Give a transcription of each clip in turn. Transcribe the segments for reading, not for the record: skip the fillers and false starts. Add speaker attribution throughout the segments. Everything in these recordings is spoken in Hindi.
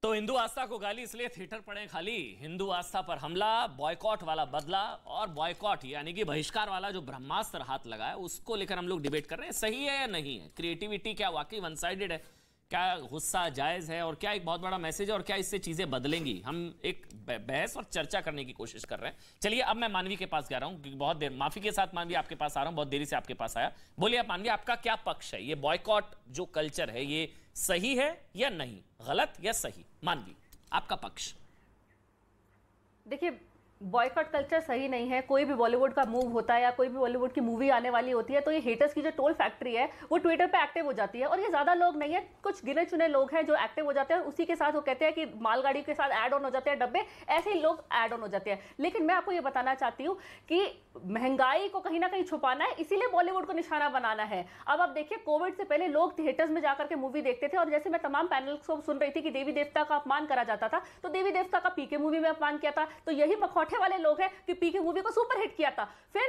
Speaker 1: तो हिंदू आस्था को गाली इसलिए थिएटर पड़े खाली, हिंदू आस्था पर हमला, बॉयकॉट वाला बदला और बॉयकॉट यानी कि बहिष्कार वाला जो ब्रह्मास्त्र हाथ लगा है उसको लेकर हम लोग डिबेट कर रहे हैं, सही है या नहीं है। क्रिएटिविटी क्या वाकई वन साइडेड है, क्या गुस्सा जायज है और क्या एक बहुत बड़ा मैसेज है और क्या इससे चीजें बदलेंगी। हम एक बहस और चर्चा करने की कोशिश कर रहे हैं। चलिए अब मैं मानवी के पास जा रहा हूं क्योंकि बहुत देर, माफी के साथ मानवी आपके पास आ रहा हूं, बहुत देरी से आपके पास आया। बोलिए आप मानवी, आपका क्या पक्ष है, ये बॉयकॉट जो कल्चर है ये सही है या नहीं, गलत या सही? मानवी आपका पक्ष।
Speaker 2: देखिए, बॉयकॉट कल्चर सही नहीं है। कोई भी बॉलीवुड का मूव होता है या कोई भी बॉलीवुड की मूवी आने वाली होती है तो ये हेटर्स की जो टोल फैक्ट्री है वो ट्विटर पे एक्टिव हो जाती है, और ये ज्यादा लोग नहीं है, कुछ गिने चुने लोग हैं जो एक्टिव हो जाते हैं। उसी के साथ वो कहते हैं कि मालगाड़ी के साथ ऐड ऑन हो जाते हैं डब्बे, ऐसे ही लोग ऐड ऑन हो जाते हैं। लेकिन मैं आपको ये बताना चाहती हूँ कि महंगाई को कहीं ना कहीं छुपाना है, इसीलिए बॉलीवुड को निशाना बनाना है। अब आप देखिए, कोविड से पहले लोग थिएटर्स में जाकर के मूवी देखते थे, और जैसे मैं तमाम पैनल को सुन रही थी कि देवी देवता का अपमान करा जाता था, तो देवी देवता का पीके मूवी में अपमान किया था, तो यही मखौटे वाले लोग हैं कि पीके मूवी को सुपर हिट किया था, फिर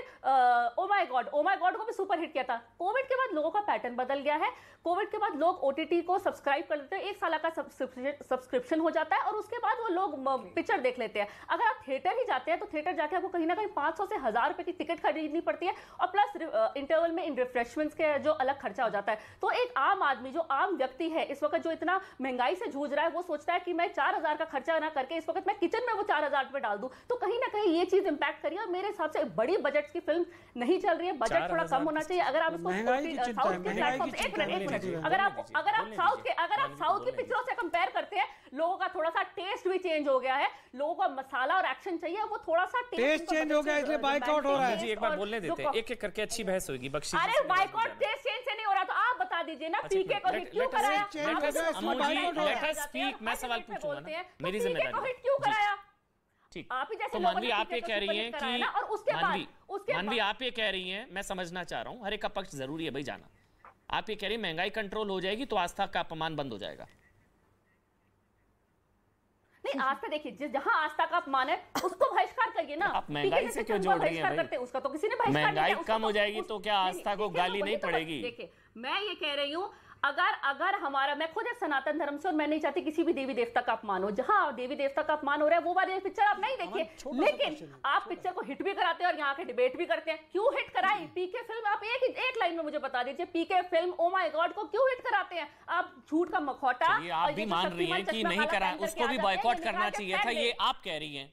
Speaker 2: ओ माय गॉड को भी सुपर हिट किया था। कोविड के बाद लोगों का पैटर्न बदल गया है। कोविड के बाद लोग ओटीटी को सब्सक्राइब कर लेते हैं, 1 साल का सब्सक्रिप्शन हो जाता है और उसके बाद वो लोग पिक्चर देख लेते हैं। अगर आप थिएटर ही जाते हैं तो थिएटर जाके आपको कहीं ना कहीं 500 से 1000 रुपए की टिकट खरीदनी पड़ती है, और प्लस इंटरवल में इन रिफ्रेशमेंट्स के जो अलग खर्चा हो जाता है। तो एक आम आदमी, जो आम व्यक्ति है इस वक्त, जो इतना महंगाई से जूझ रहा है, वो सोचता है कि मैं 4000 का खर्चा ना करके इस वक्त मैं किचन में वो 4000 रुपए डाल दूं, तो कहीं ना कहीं ये चीज इंपैक्ट करिए। और मेरे हिसाब से बड़ी बजट की फिल्म नहीं चल रही है, बजट थोड़ा कम होना चाहिए। अगर आप इसको साउथ के प्लेटफॉर्म से, एक मिनट, अगर आप साउथ की पिक्चरों से कंपेयर करते हैं, लोगों का थोड़ा सा टेस्ट भी चेंज हो गया है, लोगों को मसाला और एक्शन चाहिए, वो थोड़ा सा
Speaker 3: टेस्ट चेंज हो गया, इसलिए बायकॉट हो रहा है।
Speaker 1: जी एक बार बोलने देते हैं, एक एक करके अच्छी बहस होगी। बख्शी,
Speaker 2: अरे बायकॉट टेस्ट चेंज से नहीं हो रहा, तो आप बता दीजिए ना, पीके को हिट क्यों कराया?
Speaker 1: लेट अस स्पीक, मैं सवाल पूछूंगा ना, मेरी जिम्मेदारी।
Speaker 2: हिट क्यों कराया?
Speaker 1: ठीक,
Speaker 2: आप ही जैसे
Speaker 1: तो मानवी आप ये कह रही हैं कि
Speaker 2: और उसके
Speaker 1: मानवी आप ये कह रही हैं, मैं समझना चाह रहा हूं, हर एक का पक्ष जरूरी है भाई जाना। आप ये कह रही हैं महंगाई कंट्रोल हो जाएगी तो आस्था का अपमान बंद हो जाएगा।
Speaker 2: नहीं, आस्था देखिए, जहां आस्था का अपमान है उसको बहिष्कार करिए ना।
Speaker 1: आप महंगाई से क्यों जोड़ रही हैं भाई?
Speaker 2: उसका तो किसी ने बहिष्कार नहीं
Speaker 1: महंगाई कम हो जाएगी तो क्या आस्था को गाली नहीं पड़ेगी?
Speaker 2: देखिए, मैं ये कह रही हूँ, अगर हमारा, मैं खुद एक सनातन धर्म से, और मैं नहीं चाहती किसी भी देवी देवता का अपमान हो। जहां देवी देवता का अपमान हो रहा है वो वाली पिक्चर आप नहीं देखिए, लेकिन आप पिक्चर को हिट भी कराते हैं और यहाँ के डिबेट भी करते हैं। क्यों हिट कराई पीके फिल्म? आप एक लाइन में मुझे बता दीजिए, पीके फिल्म ओ माय गॉड को क्यों हिट कराते हैं आप? झूठ का मखौटा।
Speaker 1: आप भी मान रही हैं कि नहीं कराएं, उसको भी बॉयकॉट करना चाहिए था, ये आप कह रही हैं।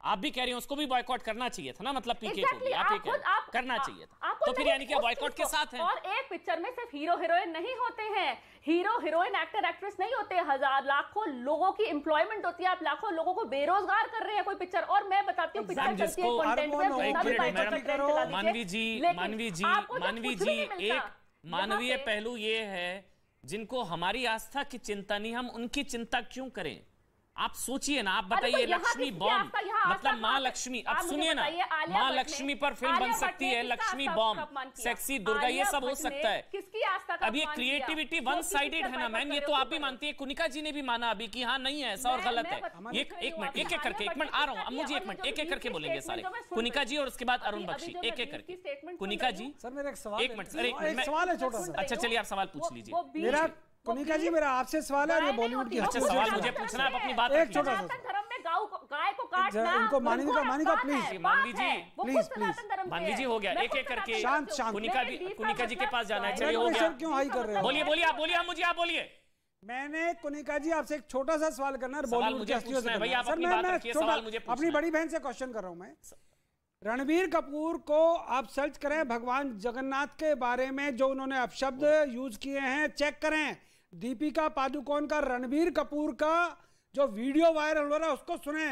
Speaker 1: आप भी कह रही हैं उसको भी बॉयकॉट करना चाहिए था ना, मतलब पीके को भी आप करना चाहिए था, तो फिर यानी कि बॉयकॉट के साथ हैं।
Speaker 2: और एक पिक्चर में सिर्फ हीरो हीरोइन नहीं होते हैं, हीरो हीरोइन एक्टर एक्ट्रेस नहीं होते, हजार लाखों लोगों की एम्प्लॉयमेंट होती है। आप लाखों लोगों को बेरोजगार कर रहे हैं कोई पिक्चर। और मैं बताती हूँ पिक्चर चलती है कंटेंट में।
Speaker 1: मानवी जी एक मानवीय पहलू ये है, जिनको हमारी आस्था की चिंता नहीं, हम उनकी चिंता क्यों करें? आप सोचिए ना, आप बताइए, लक्ष्मी बॉम्ब, मतलब माँ लक्ष्मी, अब सुनिए ना, माँ लक्ष्मी पर फिल्म बन सकती है, लक्ष्मी बॉम्ब, सेक्सी दुर्गा, ये सब हो सकता है।
Speaker 2: किसकी आस्था का?
Speaker 1: अब ये क्रिएटिविटी वन साइडेड है ना मैम, ये तो आप भी मानती है, कुनिका जी ने भी माना अभी कि हाँ नहीं है ऐसा और गलत है। एक मिनट एक एक करके, एक मिनट आ रहा हूँ, अब मुझे एक मिनट एक एक करके बोलेंगे सारे, कुनिका जी और उसके बाद अरुण बख्शी, एक एक करके। कुनिका जी,
Speaker 3: सर मेरा एक सवाल,
Speaker 1: एक मिनट, एक
Speaker 3: सवाल है छोटा सा।
Speaker 1: अच्छा चलिए आप सवाल पूछ लीजिए।
Speaker 3: मेरा कुनिका जी, मेरा आपसे सवाल है, ये बॉलीवुड की
Speaker 1: अच्छा सवाल मुझे पूछना है, आप अपनी बात
Speaker 3: एक छोटा सा।
Speaker 2: धर्म में गाय को काटना,
Speaker 3: इनको मानवी का प्लीज,
Speaker 1: मानवी जी
Speaker 3: प्लीज
Speaker 1: मानवी जी, हो गया, एक एक करके।
Speaker 3: शांत
Speaker 1: कुनिका जी के पास जाना है, चलिए हो गया।
Speaker 3: क्यों हाई कर रहे हो?
Speaker 1: बोलिए बोलिए, आप बोलिए, आप मुझे, आप बोलिए।
Speaker 3: मैंने कुनिका जी आपसे एक छोटा सा सवाल करना है, बॉलीवुड की हस्तियों से।
Speaker 1: भाई आप अपनी बात रखिए, सवाल मुझे पूछना है।
Speaker 3: अपनी बड़ी बहन से क्वेश्चन कर रहा हूं मैं। रणबीर कपूर को आप सर्च करें, भगवान जगन्नाथ के बारे में जो उन्होंने अपशब्द यूज किए हैं चेक करें। दीपिका पादुकोण का रणबीर कपूर का जो वीडियो वायरल हो रहा है उसको सुने,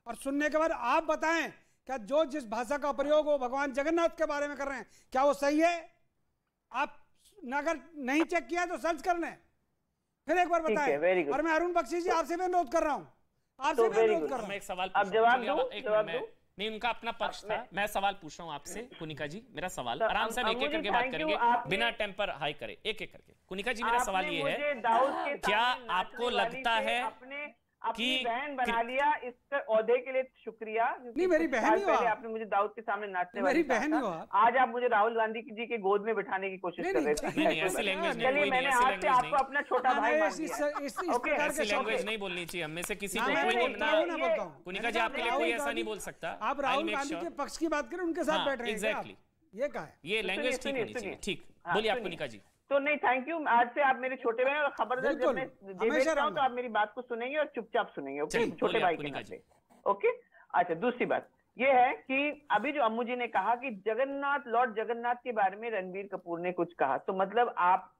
Speaker 3: और सुनने के बाद आप बताएं क्या जो जिस भाषा का प्रयोग वो भगवान जगन्नाथ के बारे में कर रहे हैं क्या वो सही है? आप अगर नहीं चेक किया तो सर्च कर लें, फिर एक बार बताएं। और मैं अरुण बख्शी जी आपसे भी अनुरोध कर रहा हूं, आपसे भी अनुरोध कर रहा हूं।
Speaker 1: मैं एक सवाल
Speaker 4: अब जवाब दूं?
Speaker 1: नहीं, उनका अपना पक्ष था, मैं सवाल पूछ रहा हूं आपसे। कुनिका जी मेरा सवाल, आराम से एक एक करके बात करेंगे, बिना टेम्पर हाई करे, एक एक करके। कुनिका जी मेरा सवाल ये है, क्या आपको लगता है
Speaker 4: अपनी बहन बना लिया, इस ओहदे के लिए शुक्रिया।
Speaker 3: नहीं, मेरी बहन ही हो आप।
Speaker 4: आपने मुझे दाऊद के सामने नाचने
Speaker 3: मेरी बहन ही हो आप।
Speaker 4: आज आप मुझे राहुल गांधी जी के गोद में बिठाने की कोशिश कर रहे थे।
Speaker 1: चलिए,
Speaker 4: मैंने आज से आपको अपना छोटा भाई मान लिया।
Speaker 1: ऐसी लैंग्वेज नहीं बोलनी चाहिए, हमें से किसी को
Speaker 3: मैं
Speaker 1: कोई
Speaker 3: बोलता हूं ना, बोलता हूं।
Speaker 1: कुनिका जी आपके लिए कोई ऐसा नहीं बोल सकता।
Speaker 3: आप राहुल गांधी के पक्ष की बात करें, उनके साथ बैठ रहे हैं
Speaker 1: एग्जैक्टली,
Speaker 3: ये कहा है।
Speaker 1: ये लैंग्वेज ठीक होनी चाहिए। ठीक, बोलिए आप कुनिका जी।
Speaker 4: तो नहीं, थैंक यू। आज से आप मेरे छोटे भाई, और खबरदार जब मैं डिबेट कर रहा हूं तो आप मेरी बात को सुनेंगे और चुपचाप सुनेंगे, ओके? छोटे भाई के नाते, ओके? अच्छा, दूसरी बात ये है कि अभी जो अम्मू जी ने कहा कि जगन्नाथ, लॉर्ड जगन्नाथ के बारे में रणबीर कपूर ने कुछ कहा, तो मतलब आप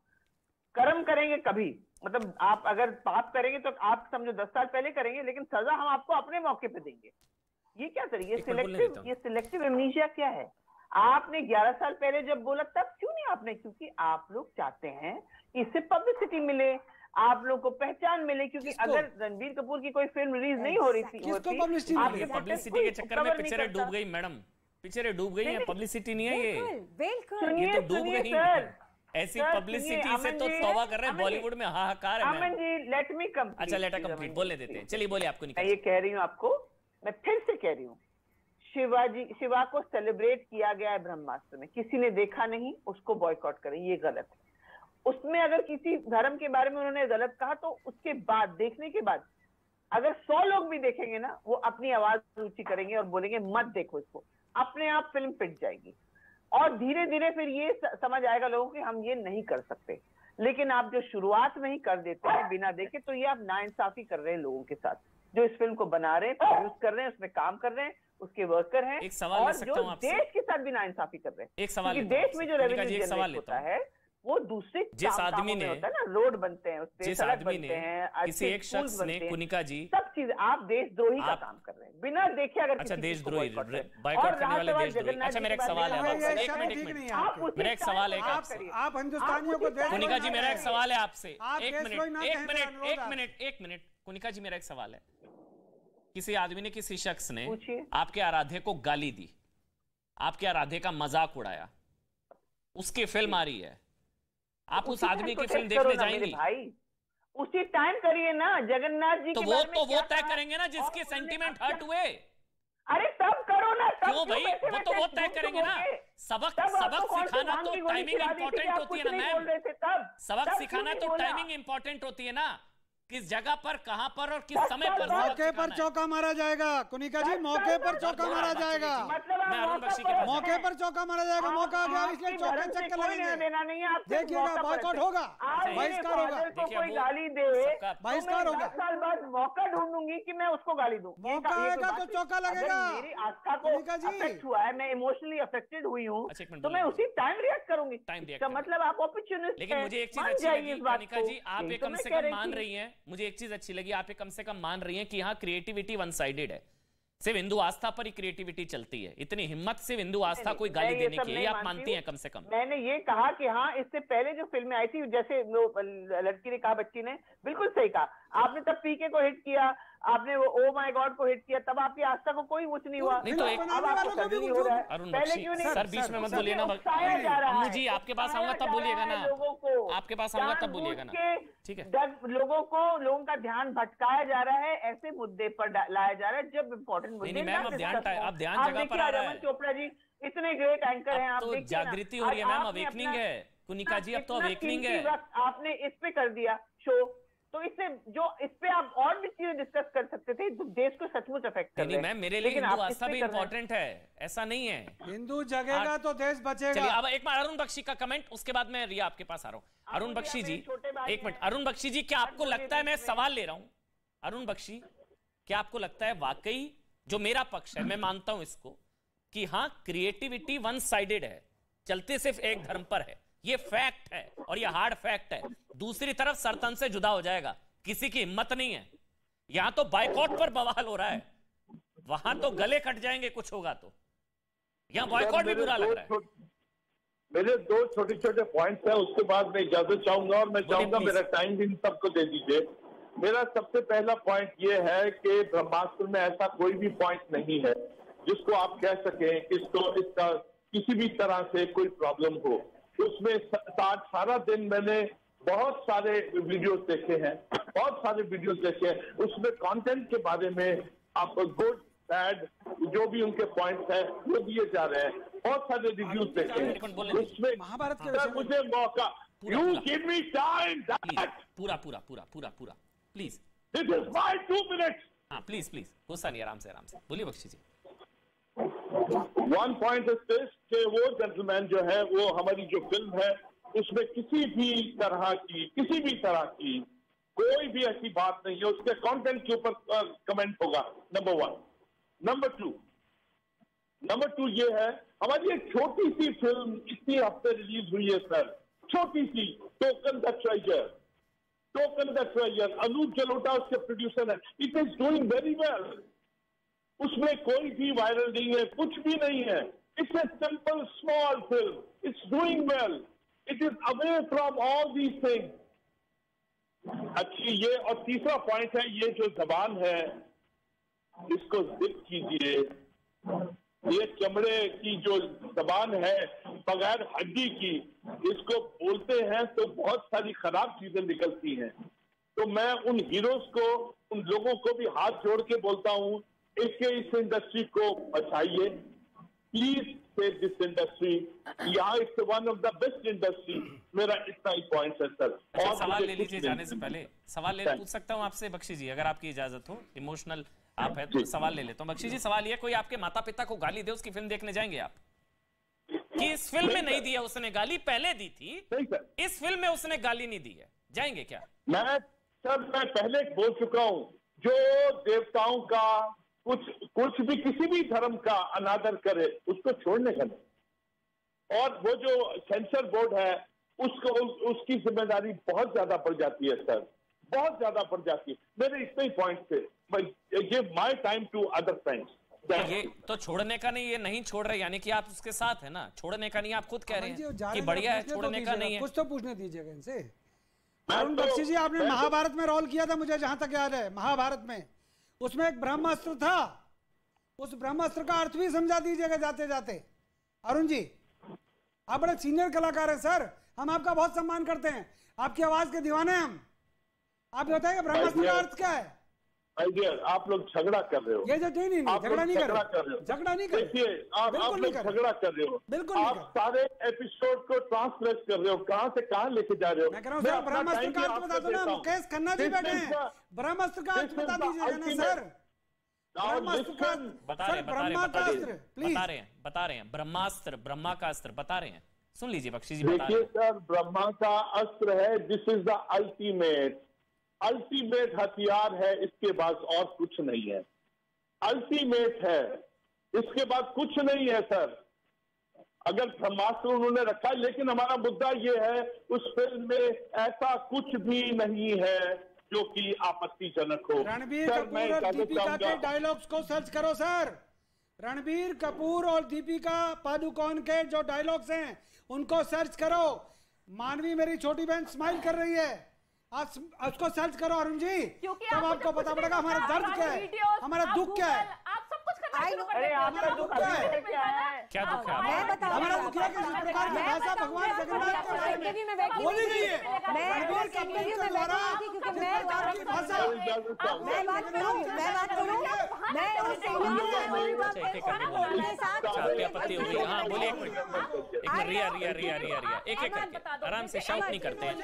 Speaker 4: कर्म करेंगे कभी, मतलब आप अगर पाप करेंगे तो आप समझो 10 साल पहले करेंगे, लेकिन सजा हम आपको अपने मौके पे देंगे। ये क्या तरीके? ये सिलेक्टिव एमनीशिया क्या है? आपने 11 साल पहले जब बोला तब क्यों नहीं आपने? क्योंकि आप लोग चाहते हैं इससे पब्लिसिटी मिले, आप लोग को पहचान मिले, क्योंकि अगर रणबीर कपूर की कोई फिल्म रिलीज नहीं हो रही थी,
Speaker 1: पब्लिसिटी के चक्कर में पिक्चरें डूब गई मैडम, पिक्चरें डूब गई हैं, पब्लिसिटी नहीं है ये तो डूब गई। ऐसी पब्लिसिटी से तो तौबा कर रहे हैं, बॉलीवुड में हाहाकार है।
Speaker 4: Aman ji, let me complete.
Speaker 1: अच्छा, लेट कंप्लीट, बोलने देते हैं। चलिए बोलिए आपको।
Speaker 4: मैं ये कह रही हूँ आपको, मैं फिर से कह रही हूँ, शिवा को सेलिब्रेट किया गया है ब्रह्मास्त्र में, किसी ने देखा नहीं, उसको बॉयकॉट करें, ये गलत है। उसमें अगर किसी धर्म के बारे में उन्होंने गलत कहा तो उसके बाद, देखने के बाद अगर 100 लोग भी देखेंगे ना, वो अपनी आवाज ऊंची करेंगे और बोलेंगे मत देखो इसको, अपने आप फिल्म पिट जाएगी। और धीरे धीरे फिर ये समझ आएगा लोगों को कि हम ये नहीं कर सकते। लेकिन आप जो शुरुआत में ही कर देते हैं बिना देखे, तो ये आप नाइंसाफी कर रहे हैं लोगों के साथ, जो इस फिल्म को बना रहे हैं, प्रोड्यूस कर रहे हैं, उसमें काम कर रहे हैं, उसके वर्कर हैं,
Speaker 1: एक सवाल
Speaker 4: और
Speaker 1: ले सकता हूं आपसे?
Speaker 4: देश के साथ भी नाइंसाफी कर रहे हैं।
Speaker 1: एक सवाल,
Speaker 4: देश में जो रेवेन्यू जनरेट होता है वो दूसरे
Speaker 1: जिस आदमी ने
Speaker 4: होता है ना, रोड बनते हैं,
Speaker 1: जिस आदमी ने, किसी एक शख्स ने, कुनिका जी,
Speaker 4: सब चीज आप देशद्रोही का काम कर रहे हैं बिना देखे। अगर
Speaker 1: अच्छा, देशद्रोही, बॉयकॉट करने वाले देशद्रोही। अच्छा, मेरा एक सवाल है, एक मिनट, मेरा एक सवाल है आपसे।
Speaker 3: आप हिंदुस्तानियों को,
Speaker 1: कुनिका जी मेरा एक सवाल है आपसे, एक मिनट कुनिका जी, मेरा एक सवाल है। किसी आदमी ने, किसी शख्स ने आपके आराध्य को गाली दी, आपके आराध्य का मजाक उड़ाया, उसकी फिल्म आ रही है, आप उस आदमी की फिल्म देखने जाएंगे?
Speaker 4: भाई उसी टाइम करिए ना, जगन्नाथ जी
Speaker 1: तो वो तय करेंगे ना जिसके सेंटीमेंट हर्ट हुए।
Speaker 4: अरे तब करो ना,
Speaker 1: क्यों भाई? वो तय करेंगे ना। सबक सिखाना तो टाइमिंग इंपॉर्टेंट होती है ना मैम, सबक सिखाना तो टाइमिंग इंपॉर्टेंट होती है ना, किस जगह पर, कहां पर और किस समय पर।
Speaker 3: मौके पर चौका मारा जाएगा कुनिका जी, मौके पर चौका मारा जाएगा, मौके पर चौका मारा जाएगा। मौका आ गया, इसलिए चौके चक्कर लगेंगे। देखिएगा, बॉयकॉट होगा, बहिष्कार होगा,
Speaker 4: कोई गाली दे,
Speaker 3: बहिष्कार होगा।
Speaker 4: 10 साल बाद मौका ढूंढूंगी कि मैं उसको गाली दूं।
Speaker 3: मौका आएगा तो चौका लगेगा।
Speaker 4: मेरी आस्था को अफेक्ट हुआ है, मैं इमोशनली अफेक्टेड हुई हूँ, तो मैं उसी टाइम रिएक्ट करूंगी। इसका मतलब आप अपॉर्चुनिस्ट।
Speaker 1: लेकिन मुझे एक चीज अच्छी लगी कुनिका जी, आप एक कम से कम मान रही हैं, मुझे एक चीज अच्छी लगी, आप कम से कम मान रही हैं कि यहाँ क्रिएटिविटी वन साइडेड है, सिर्फ हिंदू आस्था पर ही क्रिएटिविटी चलती है। इतनी हिम्मत सिर्फ हिंदू आस्था कोई गाली देने की है, आप मानती हैं कम से कम?
Speaker 4: मैंने ये कहा कि हाँ, इससे पहले जो फिल्में आई थी, जैसे लड़की ने कहा, बच्ची ने बिल्कुल सही कहा, आपने तब पीके को हिट किया, आपने वो ओ माय गॉड को हिट किया, तब आपकी आस्था को कोई कुछ नहीं हुआ।
Speaker 1: नहीं तो एक
Speaker 4: अब आपको सभी नहीं हो रहा है।
Speaker 1: अरुण बख्शी सर, बीच में मत बोलिए ना। अम्मू जी आपके पास आऊंगा तब बोलिएगा ना, आपके पास आऊंगा तब बोलिएगा ना, ठीक है?
Speaker 4: लोगों का ध्यान भटकाया जा रहा है, ऐसे मुद्दे पर लाया जा रहा है जब इम्पोर्टेंट मुद्दे।
Speaker 1: मैम अब ध्यान जगह पर आ रहा है।
Speaker 4: चोपड़ा जी इतने ग्रेट एंकर हैं, आप
Speaker 1: तो जागृति हो रही है मैम, अवेकनिंग है कुनिका जी, अब तो अवेकनिंग है।
Speaker 4: आपने इस पे कर दिया शो, तो इससे जो इस पे आप और भी चीजें डिस्कस कर सकते थे, तो देश को सचमुच अफेक्ट कर रहे हैं।
Speaker 1: मैम मेरे लिए हिंदू आस्था भी इंपॉर्टेंट है, ऐसा नहीं है।
Speaker 3: हिंदू जगेगा तो देश बचेगा।
Speaker 1: चलिए अब एक बार अरुण बख्शी का कमेंट, उसके बाद मैं रिया आपके पास आ रहा हूं। अरुण बख्शी जी, एक मिनट। अरुण बख्शी जी, क्या आपको लगता है, मैं सवाल ले रहा हूं, अरुण बख्शी, क्या आपको लगता है वाकई जो मेरा पक्ष है, मैं मानता हूं इसको कि हाँ क्रिएटिविटी वन साइडेड है, चलते सिर्फ एक धर्म पर है, ये फैक्ट है और ये हार्ड फैक्ट है। दूसरी तरफ सरतन से जुदा हो जाएगा, किसी की हिम्मत नहीं है। यहां तो बायकॉट पर बवाल हो रहा है, वहां तो गले कट जाएंगे कुछ होगा तो, यहां बायकॉट भी बुरा लग रहा है।
Speaker 5: मेरे 2 छोटे छोटे पॉइंट्स हैं, उसके बाद मैं इजाजत चाहूंगा, और मैं चाहूंगा मेरा टाइम भी इन सबको दे दीजिए। मेरा सबसे पहला पॉइंट ये है कि ब्रह्मास्त्र में ऐसा कोई भी पॉइंट नहीं है जिसको आप कह सकें कि इसका किसी भी तरह से कोई प्रॉब्लम हो। उसमें सारा दिन मैंने बहुत सारे वीडियोस देखे हैं, बहुत सारे वीडियोस देखे हैं, उसमें कंटेंट के बारे में आप गुड बैड जो भी उनके पॉइंट्स हैं वो दिए जा रहे हैं, बहुत सारे रिव्यूज देखे हैं उसमें।
Speaker 3: महाभारत के
Speaker 5: मुझे मौका, you give me time that
Speaker 1: पूरा पूरा पूरा पूरा पूरा please,
Speaker 5: this is my 2 minutes.
Speaker 1: हाँ प्लीज प्लीज, गुस्सा नहीं, आराम से बोलिए बख्शी जी।
Speaker 5: वन पॉइंट इज दिस कि वो जेंटलमैन जो है वो हमारी जो फिल्म है उसमें किसी भी तरह की कोई भी ऐसी बात नहीं है, उसके कंटेंट के ऊपर कमेंट होगा, नंबर 1। नंबर टू ये है, हमारी एक छोटी सी फिल्म इतनी हफ्ते रिलीज हुई है सर, छोटी सी, token the treasure, Anup Jalota उसके प्रोड्यूसर है। It is doing very well, उसमें कोई भी वायरल नहीं है, कुछ भी नहीं है। It's a simple small film, it's doing well, it is away from all these things. अच्छी ये, और तीसरा पॉइंट है, ये जो जबान है इसको जिप कीजिए। ये चमड़े की जो जबान है बगैर हड्डी की, इसको बोलते हैं तो बहुत सारी खराब चीजें निकलती हैं। तो मैं उन हीरोज को, उन लोगों को भी हाथ जोड़ के बोलता हूं, इसके इस इंडस्ट्री को बचाइए प्लीज, सेव दिस इंडस्ट्री। यहाँ it's one of the best industry. मेरा इतना ही पॉइंट है सर।
Speaker 1: और सवाल ले लीजिए, जाने से पहले सवाल ले पूछ सकता हूँ आपसे बख्शी जी, अगर आपकी इजाजत हो, इमोशनल आप है तो सवाल ले लेता हूँ। बख्शी जी सवाल ये, कोई आपके माता पिता को गाली दे, उसकी फिल्म देखने जाएंगे आप? कि इस फिल्म में नहीं दिया उसने गाली, पहले दी थी, इस फिल्म में उसने गाली नहीं दी है, जाएंगे क्या?
Speaker 5: मैं पहले बोल चुका हूं, जो देवताओं का कुछ भी किसी भी धर्म का अनादर करे उसको छोड़ने का नहीं। और वो जो सेंसर बोर्ड है उसकी जिम्मेदारी बहुत ज्यादा पड़ जाती है सर, बहुत ज्यादा पड़ जाती है। मेरे इतने ही पॉइंट थे, give my time to other friends.
Speaker 1: ये तो छोड़ने का नहीं, ये नहीं छोड़ रहे, यानी कि आप उसके साथ है ना, छोड़ने का नहीं, आप खुद कह रहे हैं कि बढ़िया है, छोड़ने का नहीं है।
Speaker 3: कुछ तो पूछने दीजिएगा इनसे। अरुण बख्शी जी, आपने महाभारत में रोल किया था, मुझे जहां तक याद है, महाभारत में उसमें एक ब्रह्मास्त्र था, उस ब्रह्मास्त्र का अर्थ भी समझा दीजिएगा जाते जाते। अरुण जी आप बड़े सीनियर कलाकार हैं सर, हम आपका बहुत सम्मान करते हैं, आपकी आवाज के दीवाने हैं हम। आप बताइए ब्रह्मास्त्र का अर्थ क्या है?
Speaker 5: आप लोग झगड़ा कर रहे हो।
Speaker 3: ये जो नहीं झगड़ा नहीं कर रहे हो, झगड़ा नहीं कर रहे।
Speaker 5: देखिए आप लोग झगड़ा कर रहे हो,
Speaker 3: बिल्कुल
Speaker 5: आप सारे एपिसोड को ट्रांसलेट कर रहे हो, कहां से कहां लेके जा रहे हो।
Speaker 3: मैं कह रहा हूं सर, ब्रह्मास्त्र का अर्थ बता दो ना, मुकेश खन्ना जी बैठे हैं, ब्रह्मास्त्र का अर्थ बता दीजिएगा ना सर।
Speaker 1: बता रहे हैं ब्रह्मास्त्र, ब्रह्मा का अस्त्र बता रहे हैं, सुन लीजिए बख्शी जी बता रहे हैं।
Speaker 5: सर ब्रह्मा का अस्त्र है, दिस इज द अल्टीमेट हथियार है, इसके बाद और कुछ नहीं है, अल्टीमेट है, इसके बाद कुछ नहीं है सर। अगर ब्रह्मास्त्र उन्होंने रखा, लेकिन हमारा मुद्दा ये है उस फिल्म में ऐसा कुछ भी नहीं है जो कि आपत्तिजनक हो।
Speaker 3: रणबीर कपूर और दीपिका के डायलॉग्स को सर्च करो सर, रणबीर कपूर और दीपिका पादुकोण के जो डायलॉग्स हैं उनको सर्च करो। मानवी मेरी छोटी बहन स्माइल कर रही है, आज उसको सर्च करो अरुण जी, तब आपको पता पड़ेगा हमारा दर्द क्या है, हमारा दुख क्या है।
Speaker 2: आप सब कुछ करना शुरू कर
Speaker 4: अरे आपका दुख क्या है?
Speaker 1: क्या दुख है?
Speaker 2: मैं बताऊं,
Speaker 3: हमारा दुख है कि जिस प्रकार की भाषा भगवान जगन्नाथ के बारे में बोली गई है, रणबीर कपूर के द्वारा जिस प्रकार की भाषा।
Speaker 6: मैं बात करूं, मैं उस
Speaker 1: आपत्ति हो गई? हाँ बोलिए, एक मिनट, रिया एक करके आराम से शाउट नहीं करते हैं,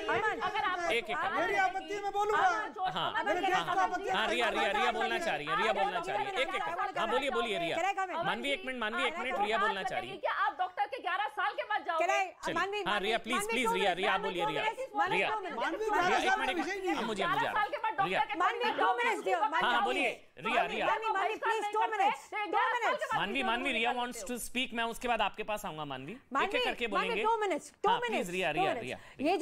Speaker 1: एक
Speaker 3: मेरी आपत्ति में बोलूंगा।
Speaker 1: हाँ रिया बोलना चाह रही है, एक हाँ बोलिए रिया। मानवी एक मिनट, रिया बोलना चाह रही है।
Speaker 2: क्या आप डॉक्टर के 11 साल के बाद जाओगे?
Speaker 1: हाँ रिया प्लीज रिया बोलिए, रिया एक मिनट, मुझे रिया, हाँ बोलिए रिया। मानवी रिया वांट्स टू स्पीक, मैं उसके बाद आपके पास आऊंगा। मानवी एक एक करके बोलेंगे।
Speaker 6: 2 मिनट
Speaker 1: रिया
Speaker 6: ये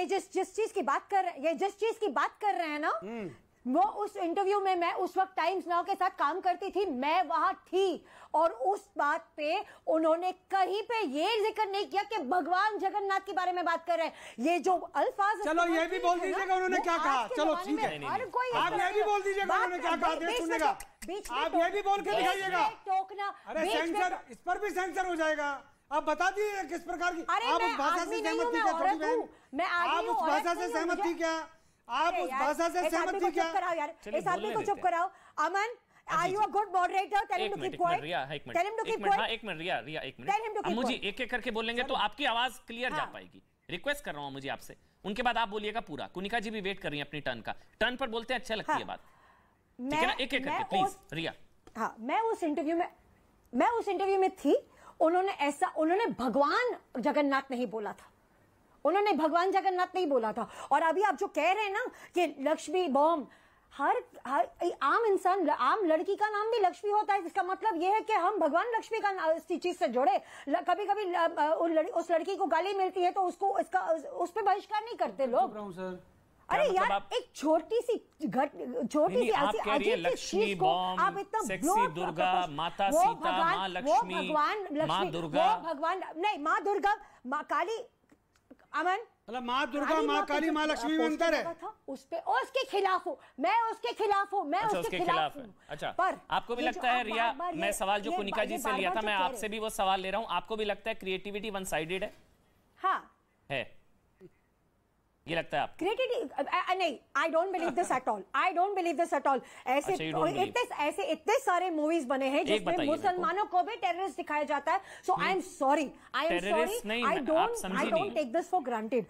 Speaker 6: जिस चीज की बात कर रहे हैं ना, वो उस इंटरव्यू में मैं उस वक्त टाइम्स नाउ के साथ काम करती थी, मैं वहां थी, और उस बात पे उन्होंने कहीं पे ये जिक्र नहीं किया कि भगवान जगन्नाथ के बारे में बात कर रहे हैं। ये जो अल्फाज,
Speaker 3: चलो ये भी बोल दीजिएगा उन्होंने क्या कहा, चलो ठीक है, आप ये भी बोल दीजिएगा उन्होंने क्या कहा, देश सुनेगा। आप ये भी बोल के दिखाइएगा।
Speaker 6: टोकना,
Speaker 3: अरे सेंसर, इस पर भी सेंसर हो जाएगा, आप बता दिए किस प्रकार की
Speaker 6: आप
Speaker 3: उस भाषा से सहमत थी क्या छोटी बहन?
Speaker 6: मैं
Speaker 3: आप उस भाषा से सहमत थी क्या? आप उस भाषा से सहमत थी क्या?
Speaker 6: कराओ यार, इस आदमी को चुप कराओ। अमन, are you a good moderator? Tell him to keep quiet. Tell him to keep quiet.
Speaker 1: एक मिनट रिया एक मिनट। अम्मू जी एक एक करके बोलेंगे तो आपकी आवाज क्लियर जा पाएगी। रिक्वेस्ट कर रहा हूँ मुझे आपसे, उनके बाद आप बोलिएगा पूरा। कुनिका जी भी वेट कर रही है अपनी टर्न का। टर्न पर बोलते हैं, अच्छा लगती है बात, ठीक है ना? एक एक करके प्लीज रिया।
Speaker 6: हाँ, मैं उस इंटरव्यू में थी। उन्होंने भगवान जगन्नाथ नहीं बोला था। उन्होंने भगवान जगन्नाथ नहीं बोला था। और अभी आप जो कह रहे हैं ना कि लक्ष्मी बॉम्ब, हर आम इंसान, आम लड़की का नाम भी लक्ष्मी होता है। इसका मतलब यह है कि हम भगवान लक्ष्मी का इस चीज से जोड़े। कभी कभी उस लड़की को गाली मिलती है तो उस पर बहिष्कार नहीं करते लोग। अरे यार, एक छोटी सी ऐसी अजीब सी चीज को आप इतना
Speaker 1: सेक्सी दुर्गा, माता सीता, माँ लक्ष्मी, माँ दुर्गा,
Speaker 6: भगवान नहीं, माँ दुर्गा, माँ काली। अमन,
Speaker 3: मतलब माँ दुर्गा, माँ काली, माँ लक्ष्मी में अंतर है।
Speaker 6: उस पे उसके खिलाफ हूँ मैं, उसके खिलाफ हूँ मैं, उसके खिलाफ हूँ।
Speaker 1: अच्छा, पर आपको भी लगता है रिया, मैं सवाल जो कुनिका जी से लिया था, मैं आपसे भी वो सवाल ले रहा हूँ, आपको भी लगता है क्रिएटिविटी वन साइडेड है?
Speaker 6: हाँ
Speaker 1: है, ये लगता है आप?
Speaker 6: क्रिएटिविटी नहीं, I don't believe this at all. I don't believe this at all. ऐसे इतने सारे मूवीज बने हैं जिसमें मुसलमानों को भी टेररिस्ट दिखाया जाता है। So I am sorry, I don't take this for granted.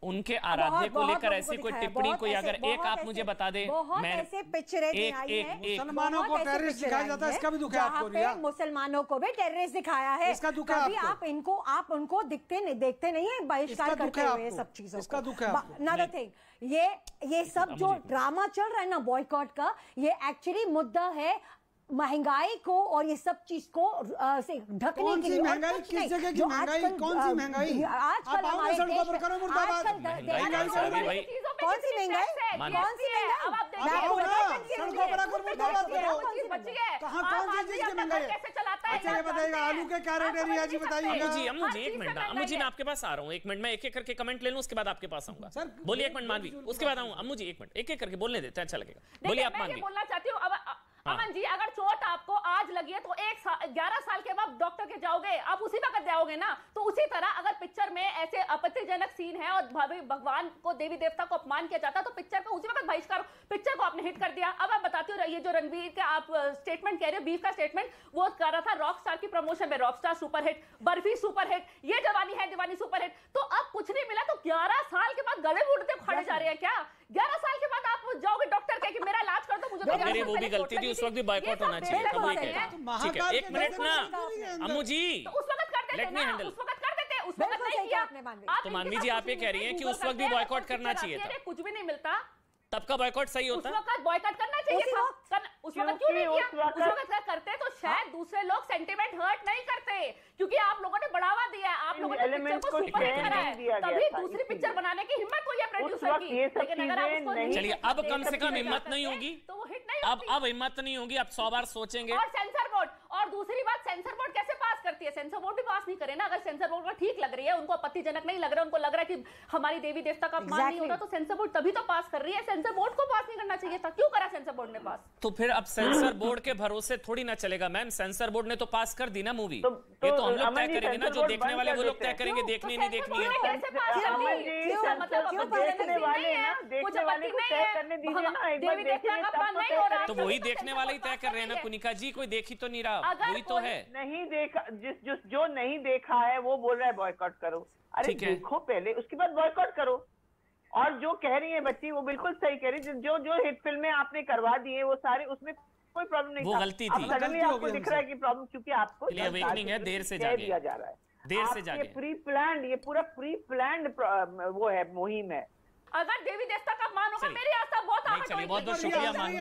Speaker 1: उनके आराध्य को लेकर ऐसी कोई टिप्पणी, कोई अगर एक आप मुझे बता दें।
Speaker 6: मैं ऐसे पिक्चरें आई हैं,
Speaker 3: मुसलमानों को टेररिस्ट दिखाया जाता है, इसका भी दुख है आपको रिया?
Speaker 6: मुसलमानों को भी टेररिस्ट दिखाया है,
Speaker 3: इसका दुख है आपको?
Speaker 6: आप उनको देखते नहीं है बहिष्कार करते हुए सब चीजों।
Speaker 3: इसका दुख है आपको?
Speaker 6: Another thing, ये सब जो ड्रामा चल रहा है ना बॉयकॉट का, ये एक्चुअली मुद्दा है महंगाई को और ये सब चीज को ढकने के लिए।
Speaker 3: महंगाई किस जगह की महंगाई? कौन सी महंगाई?
Speaker 6: आजकल हमारे देश में कौन सी महंगाई? कौन सी महंगाई?
Speaker 3: कहाँ कौन सी चीज की महंगाई है? अच्छा ये बताइएगा, आलू के क्या रेट है रिया जी बताइएगा?
Speaker 1: अम्मू जी एक मिनट, अम्मू जी मैं आपके पास आ रहा हूँ, एक मिनट, मैं एक एक करके कमेंट ले लूँ, उसके बाद आपके पास आऊंगा। बोलिए एक मिनट मानवी, उसके बाद आऊंगा। अम्मू जी एक मिनट, एक एक करके बोलने देते हैं, अच्छा लगेगा। बोलिए आप मानवी।
Speaker 2: बोलना चाहती हूँ अमन जी, अगर चोट आपको आज लगी है तो 11 साल के बाद डॉक्टर के जाओगे, आप उसी वक्त जाओगे ना। तो उसी तरह अगर पिक्चर में ऐसे आपत्तिजनक सीन है और भगवान को, देवी देवता को अपमान किया जाता है, तो पिक्चर का उसी वक्त बहिष्कार। पिक्चर को आपने हिट कर दिया। अब आप बताती हो, ये जो रणवीर का आप स्टेटमेंट कह रहे हो, बीफ का स्टेटमेंट, वो कर रहा था रॉक स्टार की प्रमोशन में। Rock star super hit, barfi super hit, ये जवानी है दीवानी सुपर हिट। तो अब कुछ नहीं मिला तो 11 साल के बाद गले उड़ते खड़े जा रहे हैं क्या? 11 साल के बाद आप जाओगे डॉक्टर के कि मेरा इलाज कर दो, मुझे तो
Speaker 1: मेरी वो भी गलती थी, उस वक्त भी बॉयकॉट होना चाहिए था, वही कहता। ठीक है, एक मिनट ना अम्मू जी,
Speaker 2: उस वक्त कर देते ना, उस वक्त कर देते, उस वक्त नहीं किया।
Speaker 1: तो मानवी जी आप ये कह रही हैं कि उस वक्त भी बॉयकॉट करना चाहिए था?
Speaker 2: कुछ भी नहीं मिलता,
Speaker 1: तब का बॉयकॉट सही होता?
Speaker 2: उस वक्त बॉयकॉट करना चाहिए था। उस वक्त क्यों नहीं किया? उस वक्त करते तो शायद दूसरे लोग सेंटिमेंट हर्ट नहीं करते, क्योंकि आप लोगों ने बढ़ावा दिया है, आप लोगों ने पिक्चर को सुपर हिट करा है, तभी दूसरी पिक्चर बनाने की हिम्मत हुई है प्रोड्यूसर की। लेकिन अगर आप उसको
Speaker 1: चलिए, अब कम से कम हिम्मत नहीं होगी
Speaker 2: तो वो हिट नहीं होती।
Speaker 1: अब हिम्मत नहीं होगी, अब 100 बार सोचेंगे।
Speaker 2: और सेंसर बोर्ड, और दूसरी बात, सेंसर बोर्ड कैसे पास करती है? सेंसर बोर्ड भी पास नहीं करे ना। अगर सेंसर बोर्ड को ठीक लग रही है, उनको आपत्तिजनक नहीं लग रहा, उनको लग रहा है कि हमारी देवी देवता का अपमान नहीं होता, तो सेंसर बोर्ड तभी तो पास कर रही है। सेंसर बोर्ड को पास नहीं करना चाहिए था, क्यों करा सेंसर बोर्ड ने पास?
Speaker 1: तो फिर अब सेंसर बोर्ड के भरोसे थोड़ी ना चलेगा मैम। सेंसर बोर्ड ने तो पास कर दी ना मूवी, ये तो हम लोग तय करेंगे ना, जो देखने वाले वो लोग तय करेंगे, देखनी नहीं देखनी है। तो वही देखने वाले ही तय कर रहे हैं ना कुनिका जी, कोई देख ही तो नहीं रहा, वही तो है।
Speaker 4: नहीं देखा, जो नहीं देखा है वो बोल रहा है बॉयकॉट करो। अरे देखो पहले, उसके बाद बॉयकॉट करो। और जो कह रही है बच्ची वो बिल्कुल सही कह रही है, जो हिट फिल्में आपने करवा दी है वो सारे, उसमें कोई प्रॉब्लम नहीं,
Speaker 1: वो गलती थी।
Speaker 4: सडनली आपको दिख रहा है कि प्रॉब्लम, क्योंकि आपको
Speaker 1: अवेकनिंग है, देर से
Speaker 4: दिया जा रहा है,
Speaker 1: देर से जागे।
Speaker 4: प्री प्लान्ड, ये पूरा प्री प्लान्ड वो है, मुहिम है।
Speaker 2: अगर देवी देवता का मान होगा, मेरी आस्था बहुत
Speaker 1: बहुत बहुत शुक्रिया मान